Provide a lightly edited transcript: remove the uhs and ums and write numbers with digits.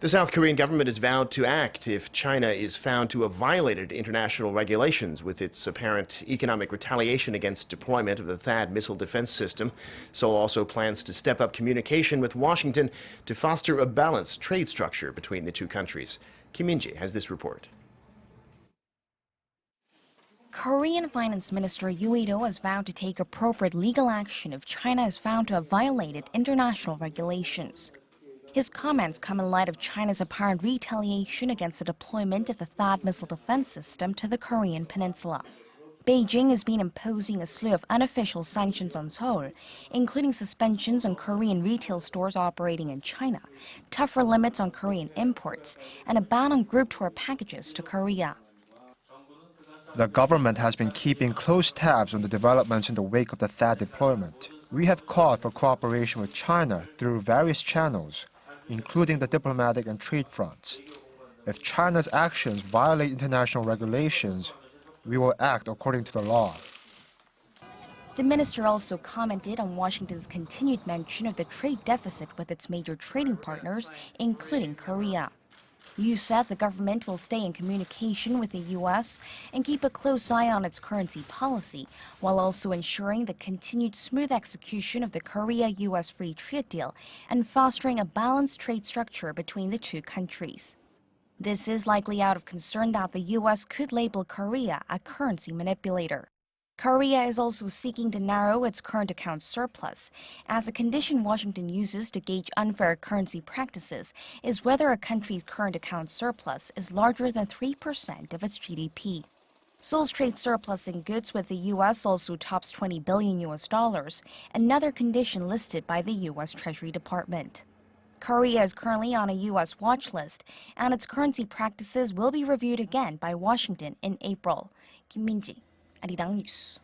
The South Korean government has vowed to act if China is found to have violated international regulations with its apparent economic retaliation against deployment of the THAAD missile defense system. Seoul also plans to step up communication with Washington to foster a balanced trade structure between the two countries. Kim Min-ji has this report. Korean Finance Minister Yoo Il-ho has vowed to take appropriate legal action if China is found to have violated international regulations. His comments come in light of China's apparent retaliation against the deployment of the THAAD missile defense system to the Korean peninsula. Beijing has been imposing a slew of unofficial sanctions on Seoul, including suspensions on Korean retail stores operating in China, tougher limits on Korean imports, and a ban on group tour packages to Korea. The government has been keeping close tabs on the developments in the wake of the THAAD deployment. We have called for cooperation with China through various channels, including the diplomatic and trade fronts. If China's actions violate international regulations, we will act according to the law. The minister also commented on Washington's continued mention of the trade deficit with its major trading partners, including Korea. Yoo said the government will stay in communication with the U.S. and keep a close eye on its currency policy, while also ensuring the continued smooth execution of the Korea-U.S. free trade deal and fostering a balanced trade structure between the two countries. This is likely out of concern that the U.S. could label Korea a currency manipulator. Korea is also seeking to narrow its current account surplus, as a condition Washington uses to gauge unfair currency practices is whether a country's current account surplus is larger than 3% of its GDP. Seoul's trade surplus in goods with the U.S. also tops $20 billion, another condition listed by the U.S. Treasury Department. Korea is currently on a U.S. watch list, and its currency practices will be reviewed again by Washington in April. Kim Min-ji, Arirang News.